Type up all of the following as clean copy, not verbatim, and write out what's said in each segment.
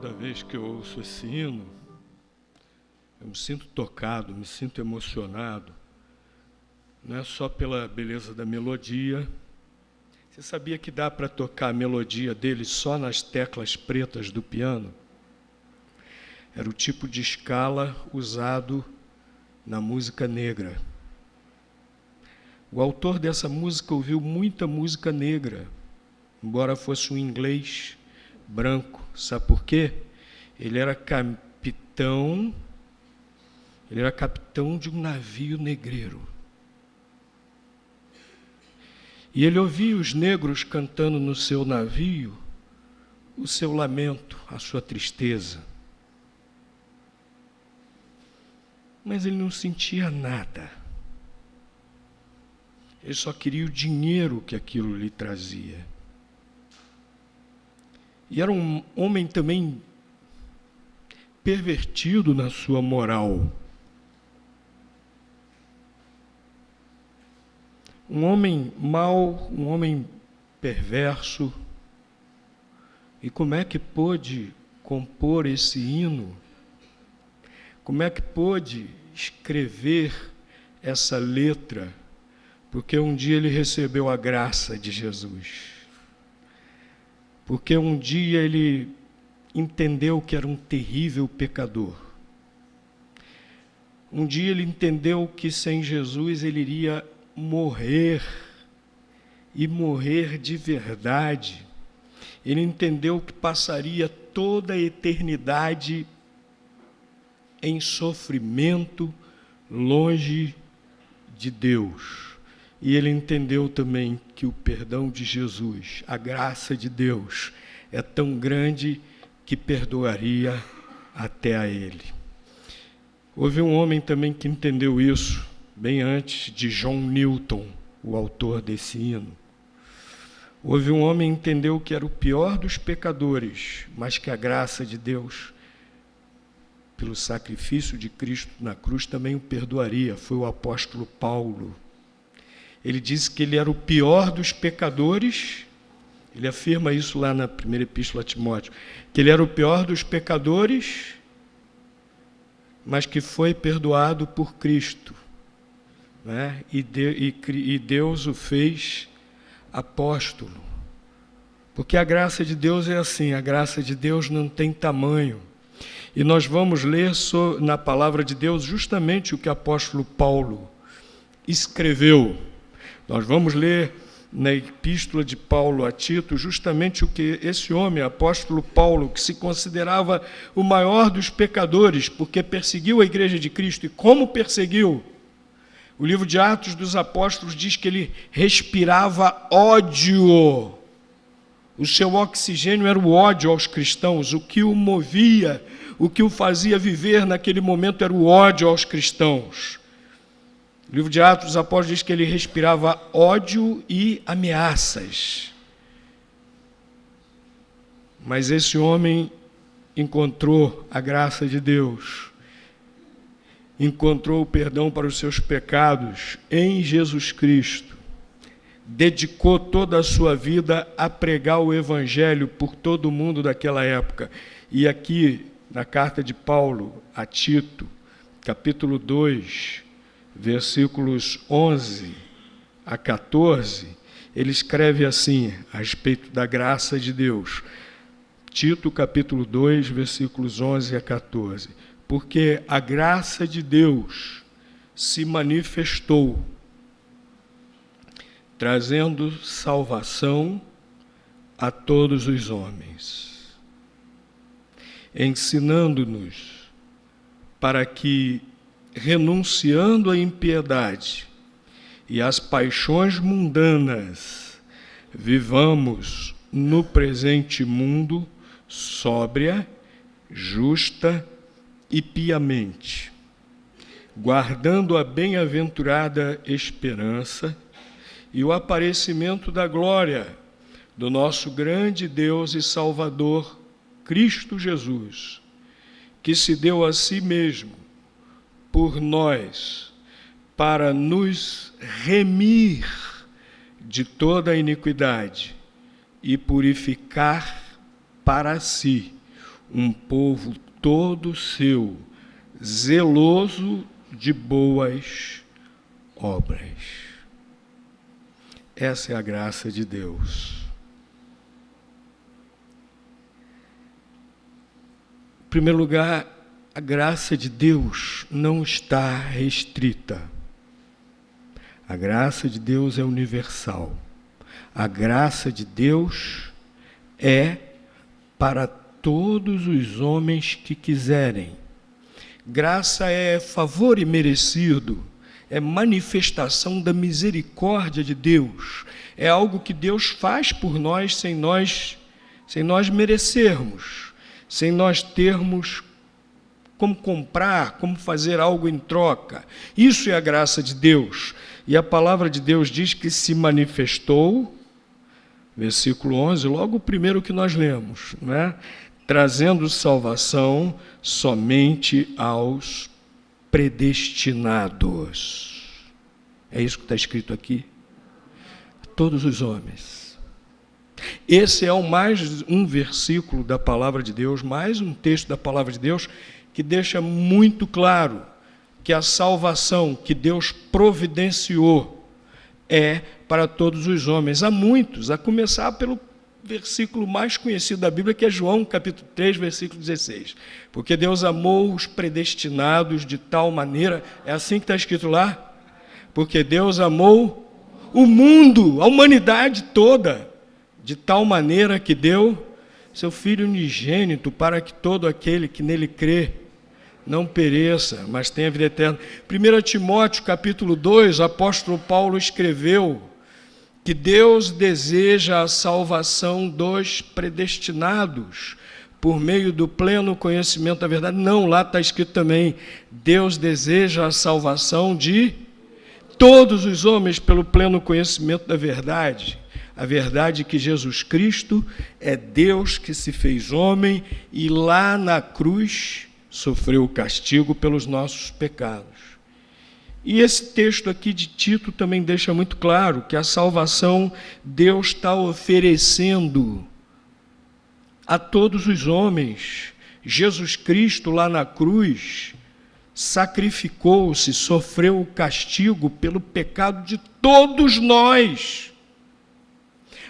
Toda vez que eu ouço esse hino, eu me sinto tocado, me sinto emocionado. Não é só pela beleza da melodia. Você sabia que dá para tocar a melodia dele só nas teclas pretas do piano? Era o tipo de escala usado na música negra. O autor dessa música ouviu muita música negra, embora fosse um inglês branco. Sabe por quê? Ele era capitão de um navio negreiro. E ele ouvia os negros cantando no seu navio o seu lamento, a sua tristeza. Mas ele não sentia nada. Ele só queria o dinheiro que aquilo lhe trazia. E era um homem também pervertido na sua moral. Um homem mau, um homem perverso. E como é que pôde compor esse hino? Como é que pôde escrever essa letra? Porque um dia ele recebeu a graça de Jesus. Porque um dia ele entendeu que era um terrível pecador. Um dia ele entendeu que sem Jesus ele iria morrer, e morrer de verdade. Ele entendeu que passaria toda a eternidade em sofrimento, longe de Deus. E ele entendeu também que o perdão de Jesus, a graça de Deus, é tão grande que perdoaria até a ele. Houve um homem também que entendeu isso, bem antes de John Newton, o autor desse hino. Houve um homem que entendeu que era o pior dos pecadores, mas que a graça de Deus, pelo sacrifício de Cristo na cruz, também o perdoaria. Foi o apóstolo Paulo. Ele disse que ele era o pior dos pecadores. Ele afirma isso lá na primeira epístola a Timóteo, que ele era o pior dos pecadores, mas que foi perdoado por Cristo, né? E Deus o fez apóstolo. Porque a graça de Deus é assim, a graça de Deus não tem tamanho. E nós vamos ler na palavra de Deus justamente o que o apóstolo Paulo escreveu. Nós vamos ler na epístola de Paulo a Tito justamente o que esse homem, apóstolo Paulo, que se considerava o maior dos pecadores, porque perseguiu a igreja de Cristo. E como perseguiu? O livro de Atos dos Apóstolos diz que ele respirava ódio. O seu oxigênio era o ódio aos cristãos. O que o movia, o que o fazia viver naquele momento era o ódio aos cristãos. O livro de Atos dos Apóstolos diz que ele respirava ódio e ameaças. Mas esse homem encontrou a graça de Deus, encontrou o perdão para os seus pecados em Jesus Cristo, dedicou toda a sua vida a pregar o Evangelho por todo o mundo daquela época. E aqui, na carta de Paulo a Tito, capítulo 2, versículos 11 a 14, ele escreve assim, a respeito da graça de Deus. Tito, capítulo 2, versículos 11 a 14. Porque a graça de Deus se manifestou, trazendo salvação a todos os homens, ensinando-nos para que, renunciando à impiedade e às paixões mundanas, vivamos no presente mundo sóbria, justa e piamente, guardando a bem-aventurada esperança e o aparecimento da glória do nosso grande Deus e Salvador, Cristo Jesus, que se deu a si mesmo por nós, para nos remir de toda a iniquidade e purificar para si um povo todo seu, zeloso de boas obras. Essa é a graça de Deus. Em primeiro lugar, a graça de Deus não está restrita. A graça de Deus é universal. A graça de Deus é para todos os homens que quiserem. Graça é favor imerecido, é manifestação da misericórdia de Deus. É algo que Deus faz por nós sem nós merecermos, sem nós termos como comprar, como fazer algo em troca. Isso é a graça de Deus. E a palavra de Deus diz que se manifestou, versículo 11, logo o primeiro que nós lemos, né? Trazendo salvação somente aos predestinados. É isso que está escrito aqui. Todos os homens. Esse é mais um versículo da palavra de Deus, mais um texto da palavra de Deus, que deixa muito claro que a salvação que Deus providenciou é para todos os homens. Há muitos, a começar pelo versículo mais conhecido da Bíblia, que é João, capítulo 3, versículo 16. Porque Deus amou os predestinados de tal maneira, é assim que está escrito lá? Porque Deus amou o mundo, a humanidade toda, de tal maneira que deu seu Filho unigênito para que todo aquele que nele crê não pereça, mas tenha vida eterna. 1 Timóteo, capítulo 2, o apóstolo Paulo escreveu que Deus deseja a salvação dos predestinados por meio do pleno conhecimento da verdade. Não, lá está escrito também, Deus deseja a salvação de todos os homens pelo pleno conhecimento da verdade. A verdade é que Jesus Cristo é Deus que se fez homem e lá na cruz sofreu o castigo pelos nossos pecados. E esse texto aqui de Tito também deixa muito claro que a salvação Deus está oferecendo a todos os homens. Jesus Cristo lá na cruz sacrificou-se, sofreu o castigo pelo pecado de todos nós.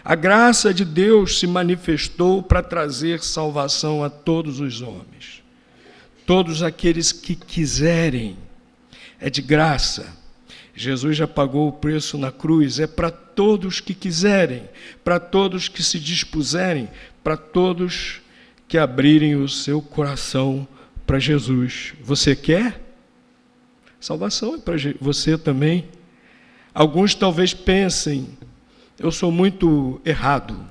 A graça de Deus se manifestou para trazer salvação a todos os homens. Todos aqueles que quiserem, é de graça. Jesus já pagou o preço na cruz, é para todos que quiserem, para todos que se dispuserem, para todos que abrirem o seu coração para Jesus. Você quer? Salvação é para você também. Alguns talvez pensem, eu sou muito errado,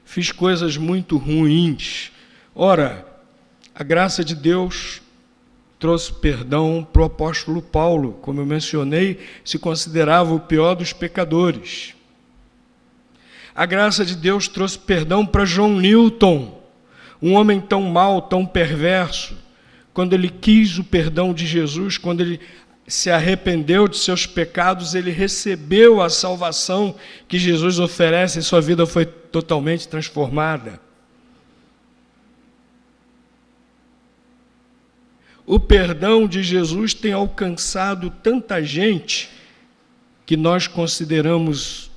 fiz coisas muito ruins. Ora, a graça de Deus trouxe perdão para o apóstolo Paulo, como eu mencionei, se considerava o pior dos pecadores. A graça de Deus trouxe perdão para John Newton, um homem tão mau, tão perverso. Quando ele quis o perdão de Jesus, quando ele se arrependeu de seus pecados, ele recebeu a salvação que Jesus oferece e sua vida foi totalmente transformada. O perdão de Jesus tem alcançado tanta gente que nós consideramos,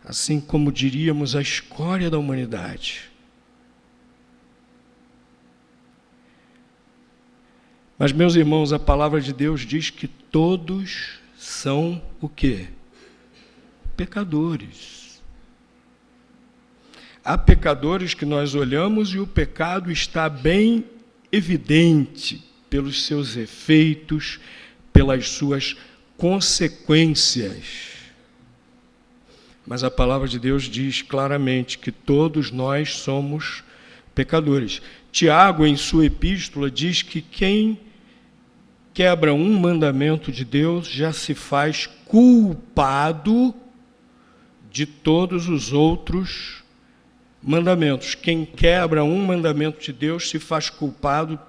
assim como diríamos, a escória da humanidade. Mas, meus irmãos, a palavra de Deus diz que todos são o quê? Pecadores. Há pecadores que nós olhamos e o pecado está bem evidente pelos seus efeitos, pelas suas consequências. Mas a palavra de Deus diz claramente que todos nós somos pecadores. Tiago, em sua epístola, diz que quem quebra um mandamento de Deus já se faz culpado de todos os outros mandamentos. Quem quebra um mandamento de Deus se faz culpado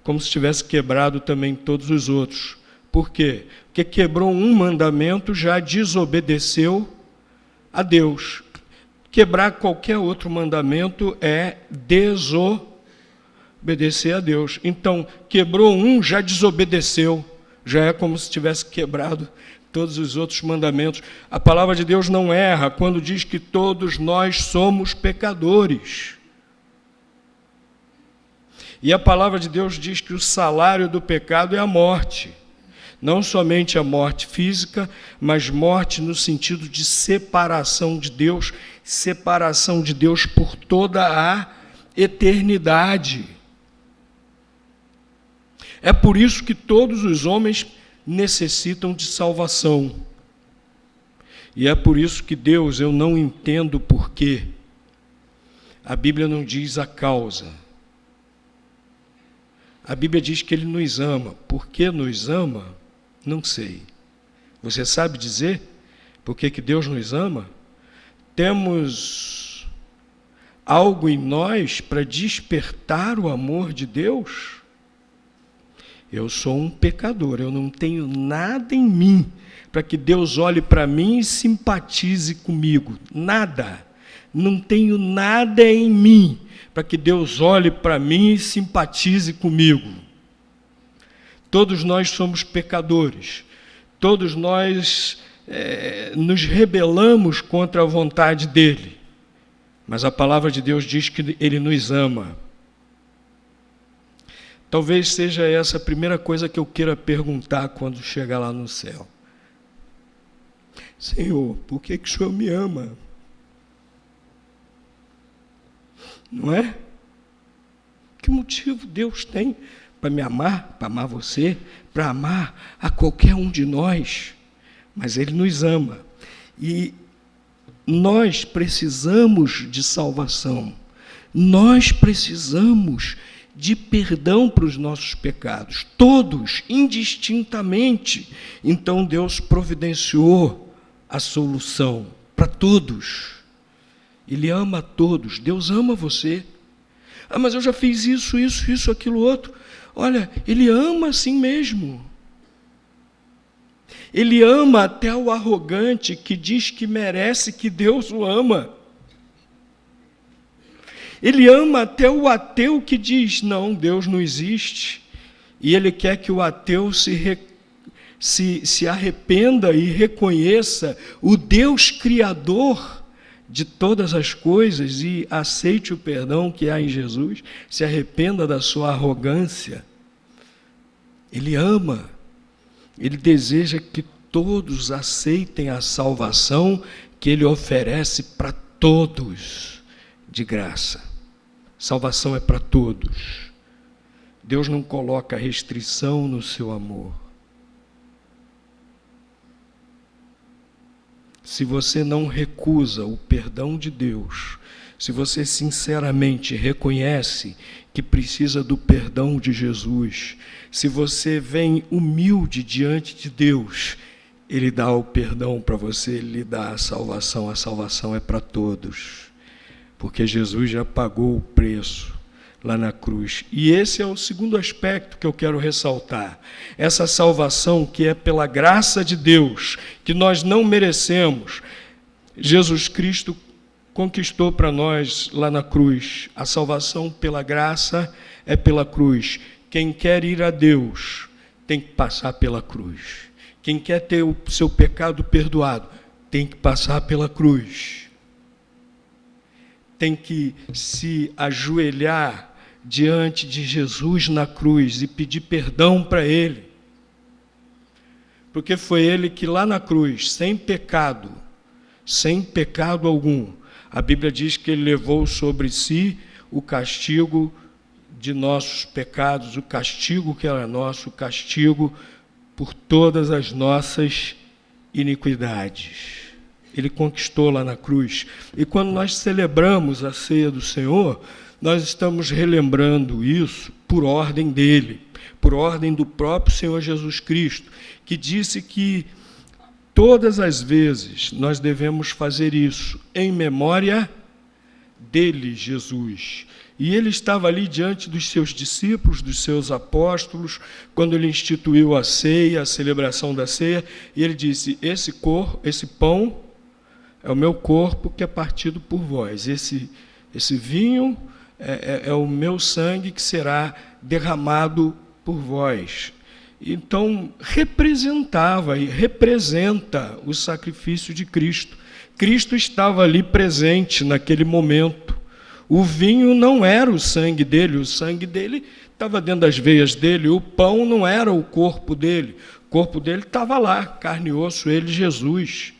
como se tivesse quebrado também todos os outros. Por quê? Porque quebrou um mandamento, já desobedeceu a Deus. Quebrar qualquer outro mandamento é desobedecer a Deus. Então, quebrou um, já desobedeceu. Já é como se tivesse quebrado todos os outros mandamentos. A palavra de Deus não erra quando diz que todos nós somos pecadores. E a palavra de Deus diz que o salário do pecado é a morte. Não somente a morte física, mas morte no sentido de separação de Deus por toda a eternidade. É por isso que todos os homens necessitam de salvação. E é por isso que Deus, eu não entendo por quê. A Bíblia não diz a causa. A Bíblia diz que Ele nos ama. Por que nos ama? Não sei. Você sabe dizer por que Deus nos ama? Temos algo em nós para despertar o amor de Deus? Eu sou um pecador, eu não tenho nada em mim para que Deus olhe para mim e simpatize comigo. Nada. Não tenho nada em mim para que Deus olhe para mim e simpatize comigo. Todos nós somos pecadores. Todos nós nos rebelamos contra a vontade dEle. Mas a palavra de Deus diz que Ele nos ama. Talvez seja essa a primeira coisa que eu queira perguntar quando chegar lá no céu. Senhor, por que o Senhor me ama? Não é? Que motivo Deus tem para me amar, para amar você, para amar a qualquer um de nós? Mas Ele nos ama. E nós precisamos de salvação. Nós precisamos de perdão para os nossos pecados, todos, indistintamente. Então Deus providenciou a solução para todos. Ele ama a todos. Deus ama você. Ah, mas eu já fiz isso, aquilo outro. Olha, Ele ama assim mesmo. Ele ama até o arrogante que diz que merece que Deus o ama. Ele ama até o ateu que diz, não, Deus não existe. E Ele quer que o ateu se arrependa e reconheça o Deus Criador de todas as coisas e aceite o perdão que há em Jesus, se arrependa da sua arrogância. Ele ama, Ele deseja que todos aceitem a salvação que Ele oferece para todos de graça. Salvação é para todos. Deus não coloca restrição no seu amor. Se você não recusa o perdão de Deus, se você sinceramente reconhece que precisa do perdão de Jesus, se você vem humilde diante de Deus, Ele dá o perdão para você, Ele lhe dá a salvação é para todos. Porque Jesus já pagou o preço lá na cruz. E esse é o segundo aspecto que eu quero ressaltar. Essa salvação que é pela graça de Deus, que nós não merecemos, Jesus Cristo conquistou para nós lá na cruz. A salvação pela graça é pela cruz. Quem quer ir a Deus tem que passar pela cruz. Quem quer ter o seu pecado perdoado tem que passar pela cruz. Tem que se ajoelhar diante de Jesus na cruz e pedir perdão para Ele. Porque foi Ele que lá na cruz, sem pecado algum, a Bíblia diz que Ele levou sobre si o castigo de nossos pecados, o castigo que era nosso, o castigo por todas as nossas iniquidades. Ele conquistou lá na cruz. E quando nós celebramos a ceia do Senhor, nós estamos relembrando isso por ordem dele, por ordem do próprio Senhor Jesus Cristo, que disse que todas as vezes nós devemos fazer isso em memória dele, Jesus. E ele estava ali diante dos seus discípulos, dos seus apóstolos, quando ele instituiu a ceia, a celebração da ceia, e ele disse, esse pão é o meu corpo que é partido por vós. Esse vinho é o meu sangue que será derramado por vós. Então, representava e representa o sacrifício de Cristo. Cristo estava ali presente naquele momento. O vinho não era o sangue dele estava dentro das veias dele, o pão não era o corpo dele estava lá, carne e osso, ele, Jesus.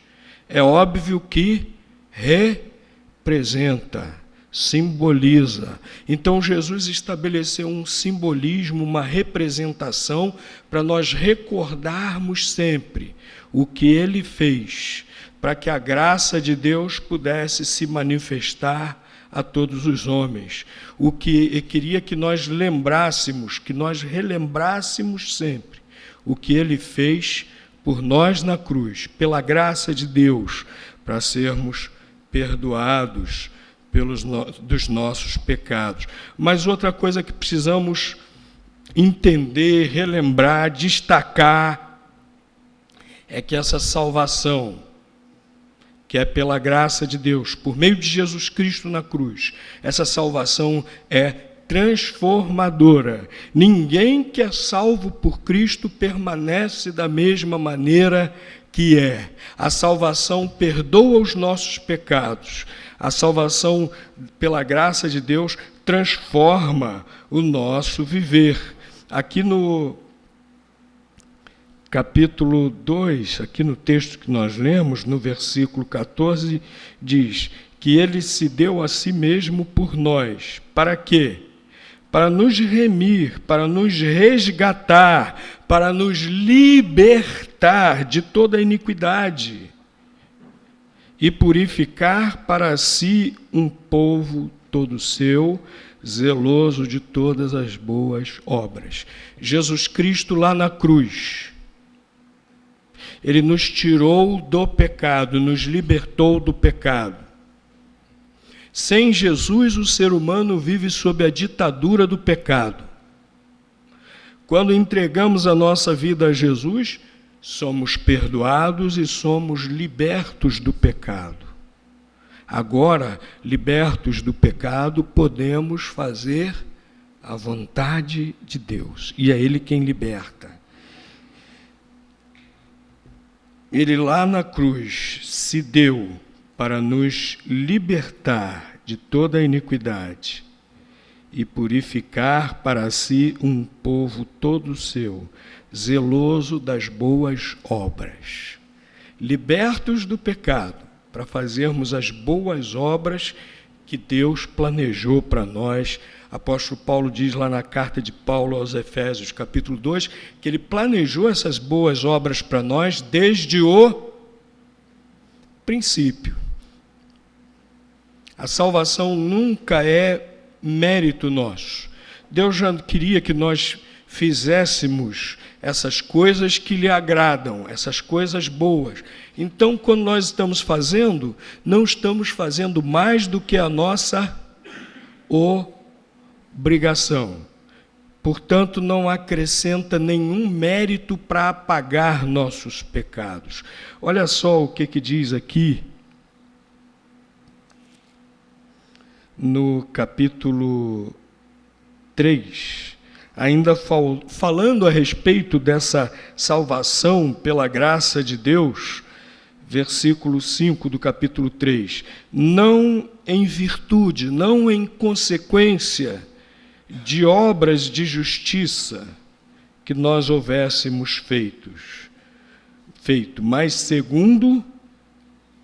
É óbvio que representa, simboliza. Então Jesus estabeleceu um simbolismo, uma representação, para nós recordarmos sempre o que ele fez, para que a graça de Deus pudesse se manifestar a todos os homens. O que queria que nós lembrássemos, que nós relembrássemos sempre o que ele fez por nós na cruz, pela graça de Deus, para sermos perdoados dos nossos pecados. Mas outra coisa que precisamos entender, relembrar, destacar, é que essa salvação, que é pela graça de Deus, por meio de Jesus Cristo na cruz, essa salvação é transformadora. Ninguém que é salvo por Cristo permanece da mesma maneira que é. A salvação perdoa os nossos pecados. A salvação, pela graça de Deus, transforma o nosso viver. Aqui no capítulo 2, aqui no texto que nós lemos, no versículo 14, diz que ele se deu a si mesmo por nós. Para quê? Para nos remir, para nos resgatar, para nos libertar de toda iniquidade e purificar para si um povo todo seu, zeloso de todas as boas obras. Jesus Cristo lá na cruz, ele nos tirou do pecado, nos libertou do pecado. Sem Jesus, o ser humano vive sob a ditadura do pecado. Quando entregamos a nossa vida a Jesus, somos perdoados e somos libertos do pecado. Agora, libertos do pecado, podemos fazer a vontade de Deus. E é Ele quem liberta. Ele lá na cruz se deu para nos libertar de toda a iniquidade e purificar para si um povo todo seu, zeloso das boas obras. Libertos do pecado, para fazermos as boas obras que Deus planejou para nós. Apóstolo Paulo diz lá na carta de Paulo aos Efésios, capítulo 2, que ele planejou essas boas obras para nós desde o princípio. A salvação nunca é mérito nosso. Deus já queria que nós fizéssemos essas coisas que lhe agradam, essas coisas boas. Então, quando nós estamos fazendo, não estamos fazendo mais do que a nossa obrigação. Portanto, não acrescenta nenhum mérito para apagar nossos pecados. Olha só o que diz aqui no capítulo 3, ainda falando a respeito dessa salvação pela graça de Deus, versículo 5 do capítulo 3, não em virtude, não em consequência de obras de justiça que nós houvéssemos feito, mas segundo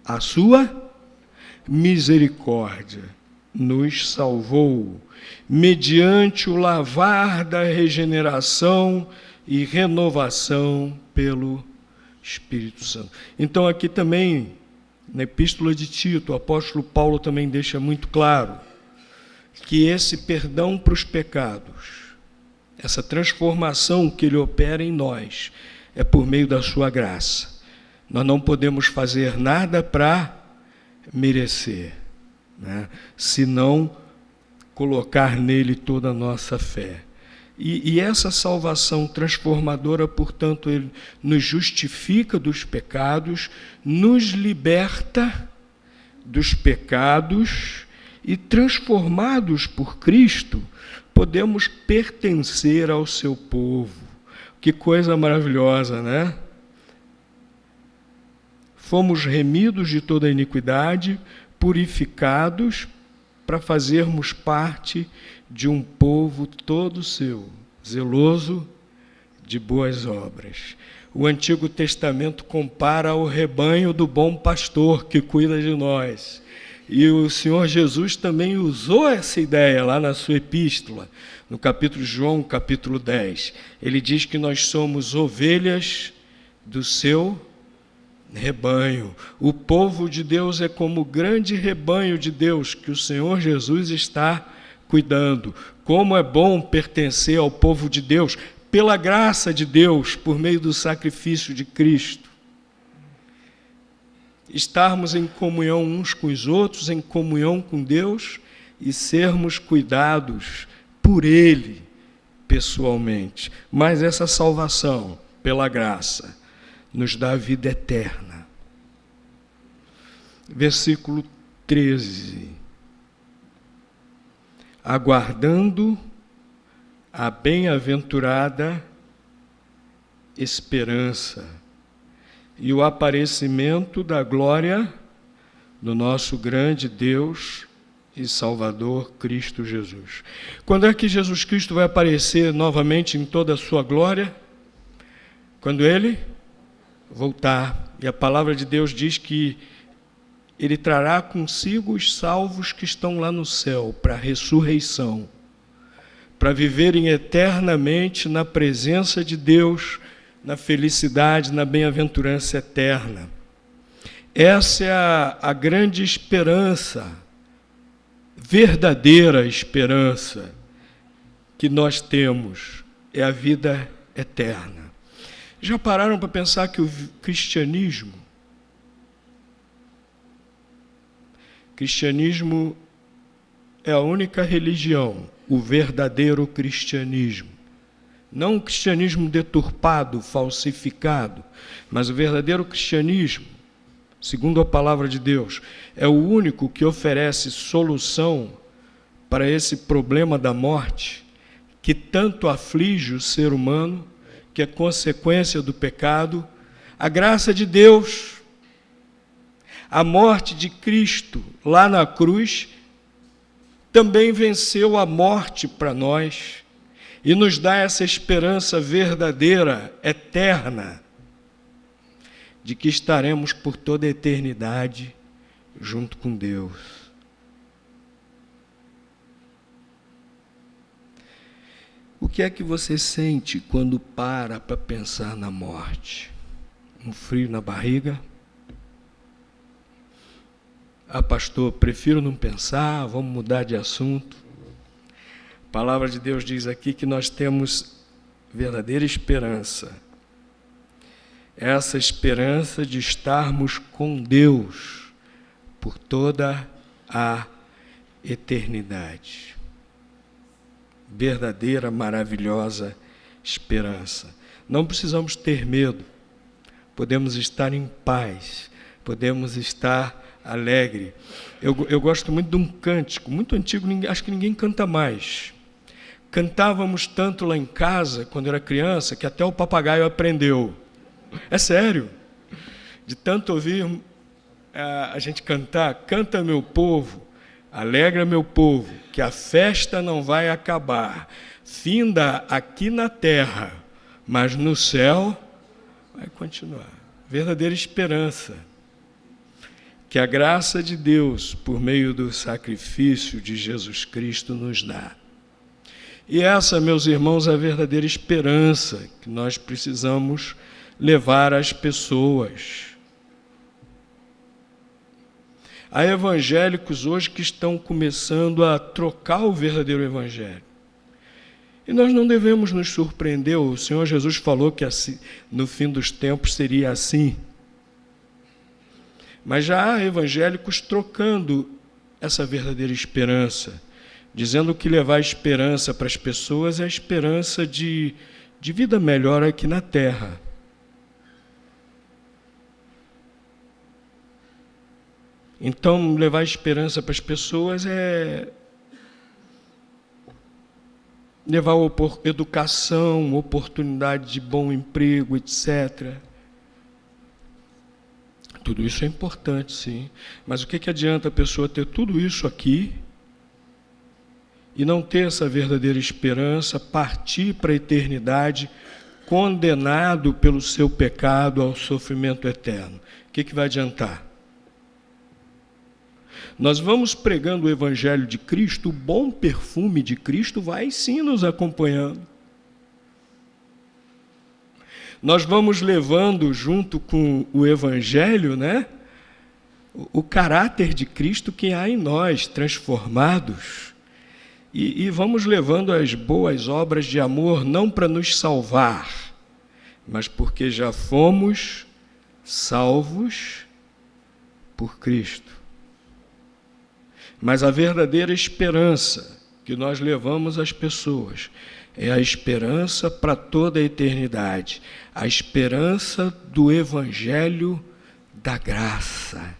a sua misericórdia, nos salvou, mediante o lavar da regeneração e renovação pelo Espírito Santo. Então, aqui também, na Epístola de Tito, o apóstolo Paulo também deixa muito claro que esse perdão para os pecados, essa transformação que ele opera em nós, é por meio da sua graça. Nós não podemos fazer nada para merecer, né? Senão colocar nele toda a nossa fé. E essa salvação transformadora, portanto, ele nos justifica dos pecados, nos liberta dos pecados e, transformados por Cristo, podemos pertencer ao seu povo. Que coisa maravilhosa, né? Fomos remidos de toda a iniquidade, purificados para fazermos parte de um povo todo seu, zeloso de boas obras. O Antigo Testamento compara ao rebanho do bom pastor que cuida de nós. E o Senhor Jesus também usou essa ideia lá na sua epístola, no capítulo de João, capítulo 10. Ele diz que nós somos ovelhas do seu rebanho. O povo de Deus é como o grande rebanho de Deus que o Senhor Jesus está cuidando. Como é bom pertencer ao povo de Deus, pela graça de Deus, por meio do sacrifício de Cristo. Estarmos em comunhão uns com os outros, em comunhão com Deus e sermos cuidados por Ele pessoalmente. Mas essa salvação, pela graça, nos dá a vida eterna. Versículo 13. Aguardando a bem-aventurada esperança e o aparecimento da glória do nosso grande Deus e Salvador Cristo Jesus. Quando é que Jesus Cristo vai aparecer novamente em toda a sua glória? Quando Ele voltar. E a palavra de Deus diz que Ele trará consigo os salvos que estão lá no céu para a ressurreição, para viverem eternamente na presença de Deus, na felicidade, na bem-aventurança eterna. Essa é a grande esperança, verdadeira esperança que nós temos, é a vida eterna. Já pararam para pensar que o cristianismo é a única religião, o verdadeiro cristianismo. Não o cristianismo deturpado, falsificado, mas o verdadeiro cristianismo, segundo a palavra de Deus, é o único que oferece solução para esse problema da morte, que tanto aflige o ser humano, que é consequência do pecado. A graça de Deus, a morte de Cristo lá na cruz, também venceu a morte para nós e nos dá essa esperança verdadeira, eterna, de que estaremos por toda a eternidade junto com Deus. O que é que você sente quando para pensar na morte? Um frio na barriga? Ah, pastor, prefiro não pensar, vamos mudar de assunto. A palavra de Deus diz aqui que nós temos verdadeira esperança. Essa esperança de estarmos com Deus por toda a eternidade. Verdadeira, maravilhosa esperança. Não precisamos ter medo. Podemos estar em paz. Podemos estar alegre. Eu gosto muito de um cântico, muito antigo, acho que ninguém canta mais. Cantávamos tanto lá em casa, quando eu era criança, que até o papagaio aprendeu. É sério. De tanto ouvir a gente cantar, canta meu povo, alegra meu povo, que a festa não vai acabar. Finda aqui na terra, mas no céu vai continuar. Verdadeira esperança. Que a graça de Deus, por meio do sacrifício de Jesus Cristo, nos dá. E essa, meus irmãos, é a verdadeira esperança que nós precisamos levar às pessoas. Há evangélicos hoje que estão começando a trocar o verdadeiro evangelho. E nós não devemos nos surpreender, o Senhor Jesus falou que assim, no fim dos tempos seria assim. Mas já há evangélicos trocando essa verdadeira esperança, dizendo que levar esperança para as pessoas é a esperança de vida melhor aqui na terra. Então, levar esperança para as pessoas é levar educação, oportunidade de bom emprego, etc. Tudo isso é importante, sim. Mas o que adianta a pessoa ter tudo isso aqui e não ter essa verdadeira esperança, partir para a eternidade condenado pelo seu pecado ao sofrimento eterno? O que vai adiantar? Nós vamos pregando o Evangelho de Cristo, o bom perfume de Cristo vai sim nos acompanhando. Nós vamos levando junto com o Evangelho, né, o caráter de Cristo que há em nós, transformados. E vamos levando as boas obras de amor, não para nos salvar, mas porque já fomos salvos por Cristo. Mas a verdadeira esperança que nós levamos às pessoas é a esperança para toda a eternidade, a esperança do Evangelho da graça,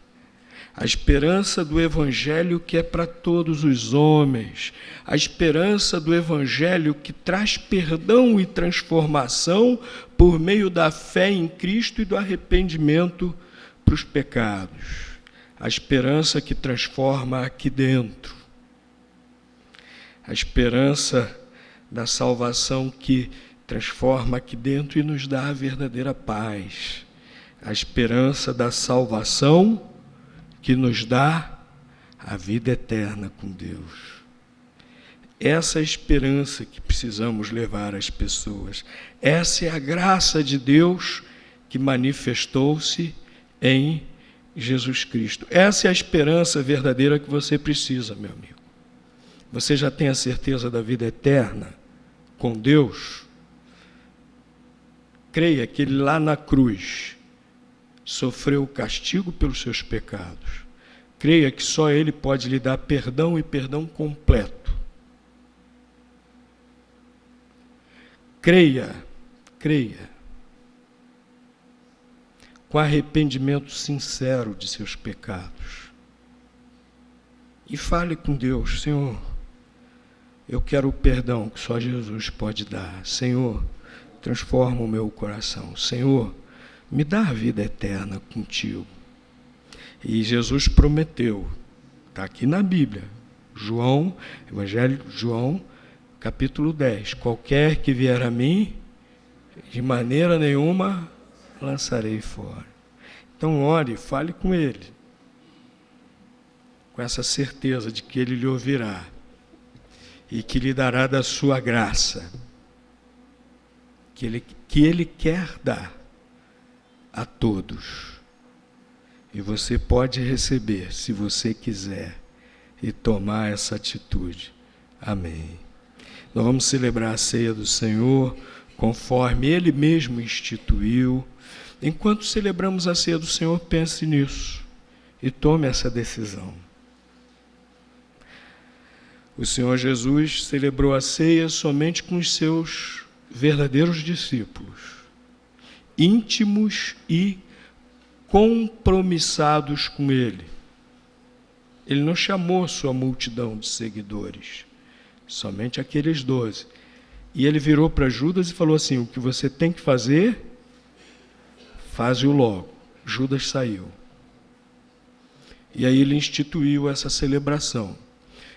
a esperança do Evangelho que é para todos os homens, a esperança do Evangelho que traz perdão e transformação por meio da fé em Cristo e do arrependimento para os pecados. A esperança que transforma aqui dentro. A esperança da salvação que transforma aqui dentro e nos dá a verdadeira paz. A esperança da salvação que nos dá a vida eterna com Deus. Essa é a esperança que precisamos levar às pessoas. Essa é a graça de Deus que manifestou-se em Jesus Cristo. Essa é a esperança verdadeira que você precisa, meu amigo. Você já tem a certeza da vida eterna com Deus? Creia que Ele lá na cruz sofreu o castigo pelos seus pecados. Creia que só Ele pode lhe dar perdão e perdão completo. Creia com arrependimento sincero de seus pecados. E fale com Deus: Senhor, eu quero o perdão que só Jesus pode dar. Senhor, transforma o meu coração. Senhor, me dá a vida eterna contigo. E Jesus prometeu, está aqui na Bíblia, Evangelho de João, capítulo 10, qualquer que vier a mim, de maneira nenhuma lançarei fora. Então ore, fale com Ele, com essa certeza de que Ele lhe ouvirá e que lhe dará da sua graça, que Ele quer dar a todos. E você pode receber, se você quiser, e tomar essa atitude. Amém. Nós vamos celebrar a ceia do Senhor, conforme Ele mesmo instituiu. Enquanto celebramos a ceia do Senhor, pense nisso e tome essa decisão. O Senhor Jesus celebrou a ceia somente com os seus verdadeiros discípulos, íntimos e compromissados com Ele. Ele não chamou sua multidão de seguidores, somente aqueles 12. E Ele virou para Judas e falou assim: o que você tem que fazer, faze-o logo. Judas saiu. E aí Ele instituiu essa celebração.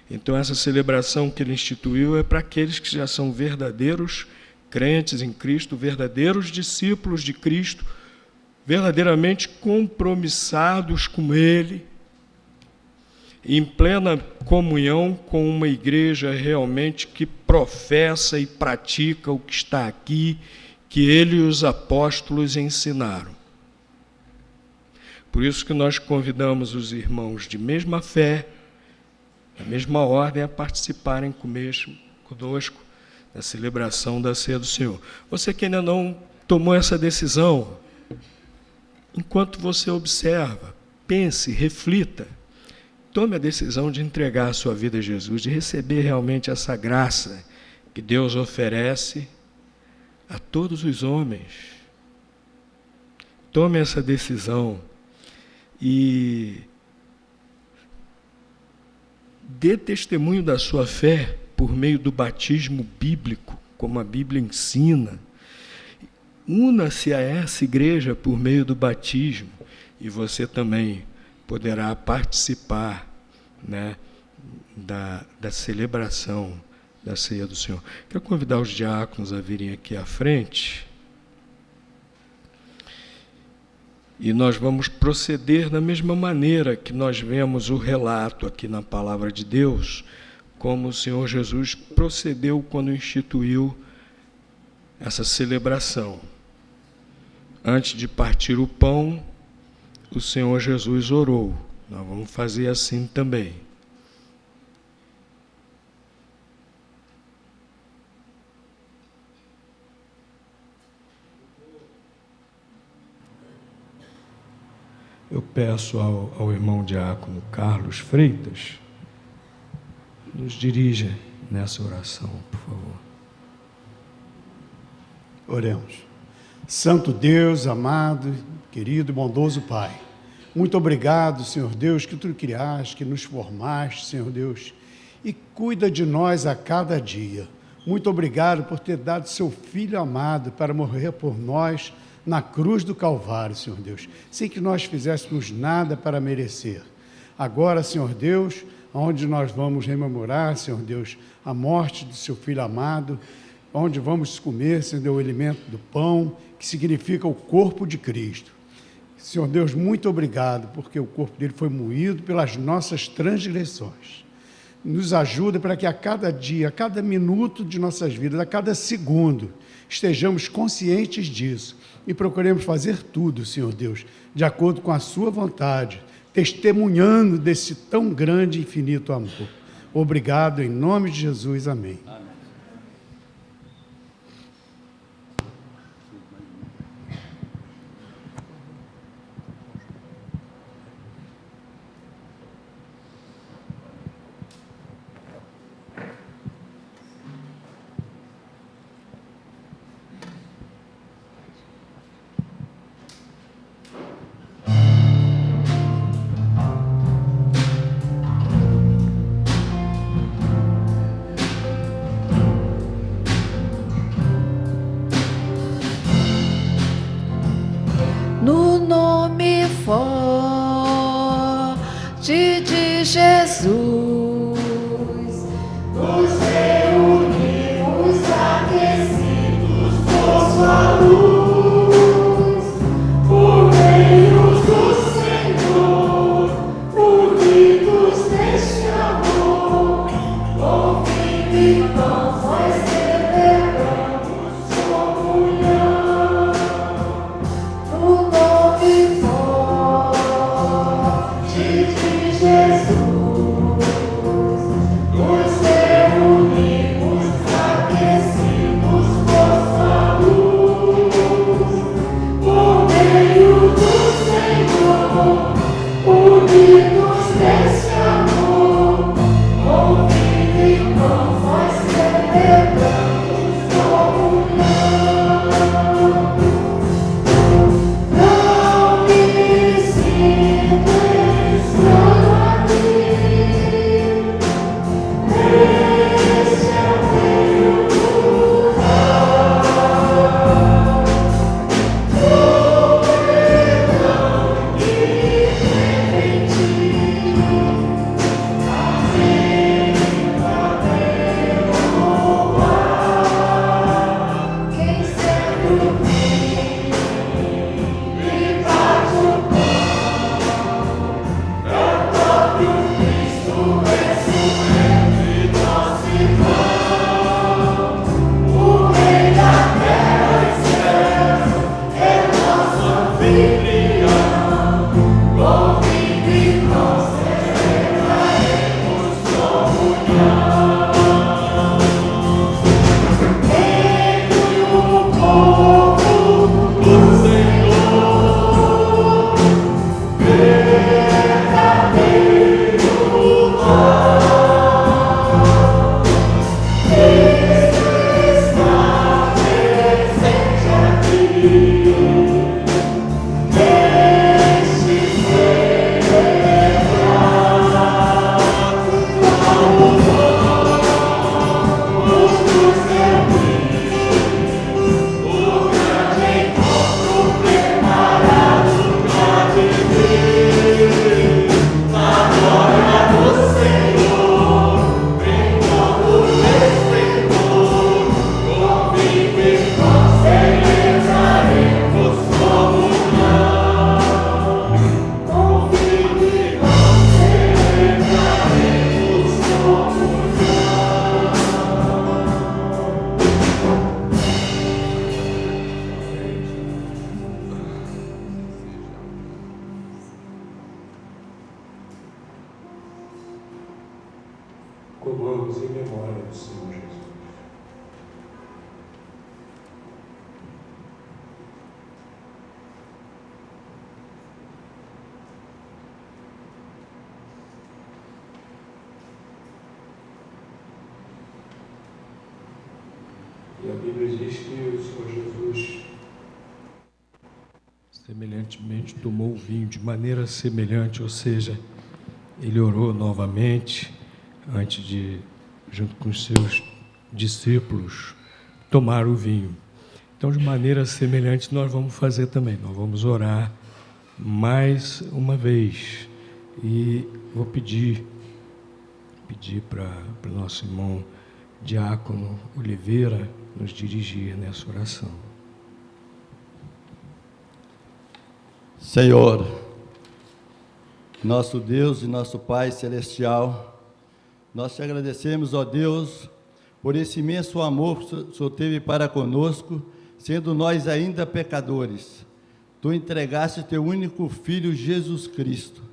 Então essa celebração que Ele instituiu é para aqueles que já são verdadeiros crentes em Cristo, verdadeiros discípulos de Cristo, verdadeiramente compromissados com Ele, em plena comunhão com uma igreja realmente que professa e pratica o que está aqui, que Ele e os apóstolos ensinaram. Por isso que nós convidamos os irmãos de mesma fé, da mesma ordem, a participarem conosco da celebração da ceia do Senhor. Você que ainda não tomou essa decisão, enquanto você observa, pense, reflita, tome a decisão de entregar a sua vida a Jesus, de receber realmente essa graça que Deus oferece a todos os homens. Tome essa decisão e dê testemunho da sua fé por meio do batismo bíblico, como a Bíblia ensina. Una-se a essa igreja por meio do batismo e você também poderá participar, né, da celebração da ceia do Senhor. Quero convidar os diáconos a virem aqui à frente. E nós vamos proceder da mesma maneira que nós vemos o relato aqui na Palavra de Deus, como o Senhor Jesus procedeu quando instituiu essa celebração. Antes de partir o pão, o Senhor Jesus orou. Nós vamos fazer assim também. Eu peço ao irmão diácono Carlos Freitas, nos dirija nessa oração, por favor. Oremos. Santo Deus, amado, querido e bondoso Pai, muito obrigado, Senhor Deus, que Tu criaste, que nos formaste, Senhor Deus, e cuida de nós a cada dia. Muito obrigado por ter dado Seu Filho amado para morrer por nós na cruz do Calvário, Senhor Deus, sem que nós fizéssemos nada para merecer. Agora, Senhor Deus, onde nós vamos rememorar, Senhor Deus, a morte do Seu Filho amado, onde vamos comer, Senhor Deus, o alimento do pão, que significa o corpo de Cristo. Senhor Deus, muito obrigado, porque o corpo dele foi moído pelas nossas transgressões. Nos ajuda para que a cada dia, a cada minuto de nossas vidas, a cada segundo, estejamos conscientes disso e procuremos fazer tudo, Senhor Deus, de acordo com a Sua vontade, testemunhando desse tão grande e infinito amor. Obrigado, em nome de Jesus. Amém. Jesus. louvamos em memória do Senhor Jesus. E a Bíblia diz que o Senhor Jesus semelhantemente tomou o vinho de maneira semelhante, ou seja, ele orou novamente antes de, junto com os seus discípulos, tomar o vinho. Então, de maneira semelhante, nós vamos fazer também. Nós vamos orar mais uma vez. E vou pedir para o nosso irmão Diácono Oliveira nos dirigir nessa oração. Senhor, nosso Deus e nosso Pai Celestial, nós te agradecemos, ó Deus, por esse imenso amor que o Senhor teve para conosco, sendo nós ainda pecadores. Tu entregaste teu único Filho, Jesus Cristo,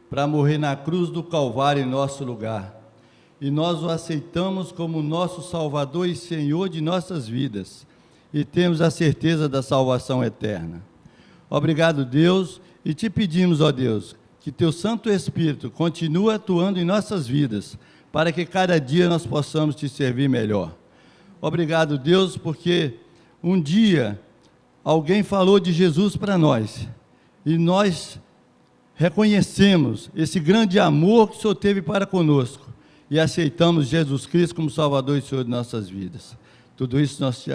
para morrer na cruz do Calvário em nosso lugar. E nós o aceitamos como nosso Salvador e Senhor de nossas vidas, e temos a certeza da salvação eterna. Obrigado, Deus, e te pedimos, ó Deus, que teu Santo Espírito continue atuando em nossas vidas, para que cada dia nós possamos te servir melhor. Obrigado, Deus, porque um dia alguém falou de Jesus para nós, e nós reconhecemos esse grande amor que o Senhor teve para conosco, e aceitamos Jesus Cristo como Salvador e Senhor de nossas vidas. Tudo isso nós te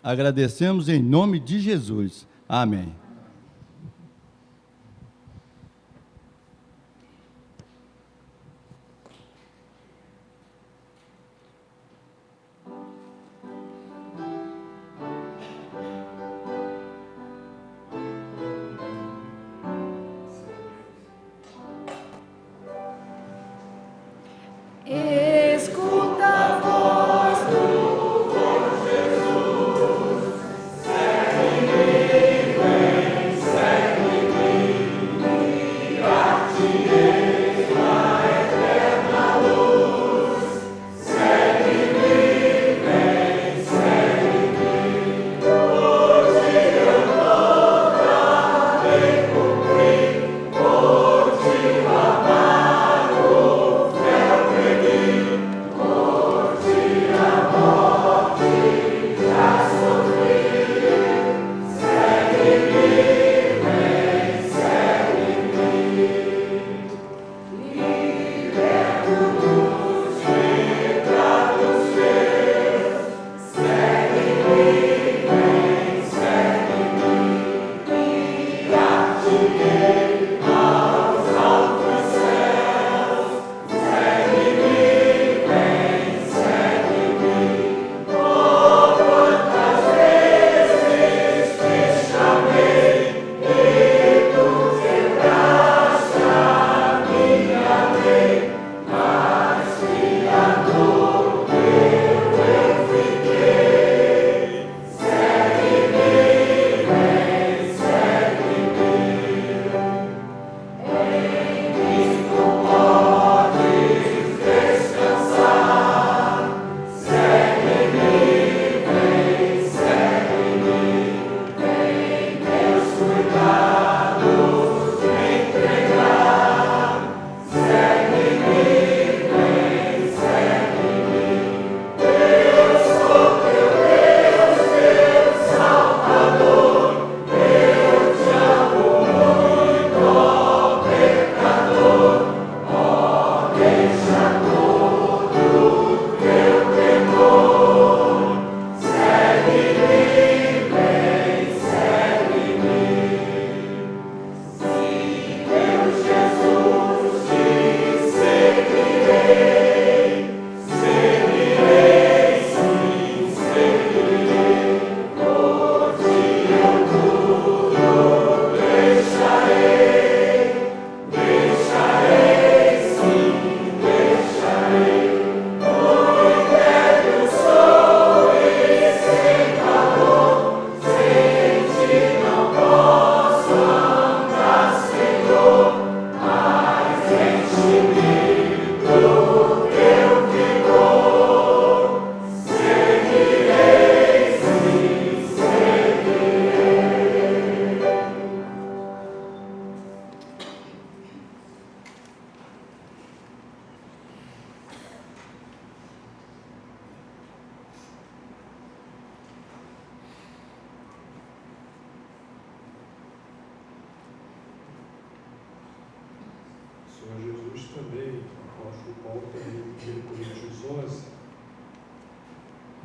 agradecemos em nome de Jesus. Amém. Escuta a voz do Jesus, segue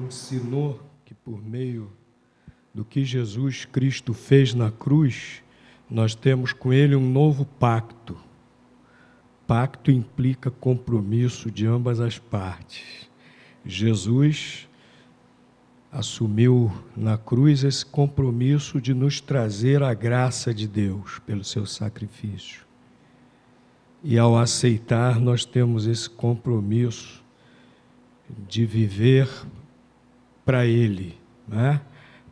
ensinou que por meio do que Jesus Cristo fez na cruz, nós temos com Ele um novo pacto. Pacto implica compromisso de ambas as partes. Jesus assumiu na cruz esse compromisso de nos trazer a graça de Deus pelo seu sacrifício. E ao aceitar, nós temos esse compromisso de viver para Ele, né?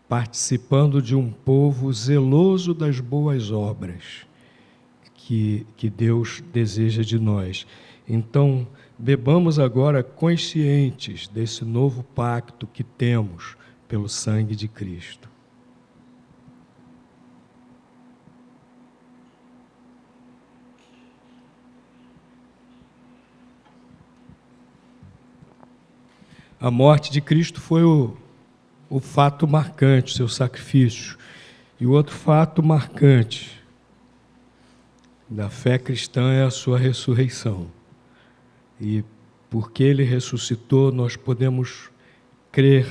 Participando de um povo zeloso das boas obras que Deus deseja de nós. Então, bebamos agora conscientes desse novo pacto que temos pelo sangue de Cristo. A morte de Cristo foi o fato marcante, seu sacrifício. E o outro fato marcante da fé cristã é a sua ressurreição. E porque Ele ressuscitou, nós podemos crer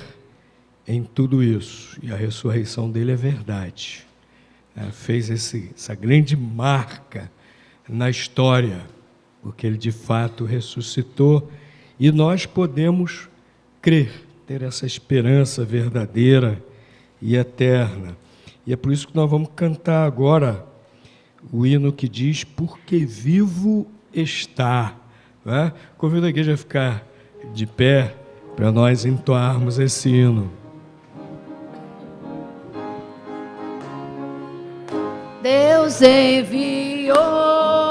em tudo isso. E a ressurreição dele é verdade. Fez essa grande marca na história, porque Ele de fato ressuscitou. E nós podemos crer, ter essa esperança verdadeira e eterna. E é por isso que nós vamos cantar agora o hino que diz: porque vivo está. Né? Convido a igreja a ficar de pé para nós entoarmos esse hino. Deus enviou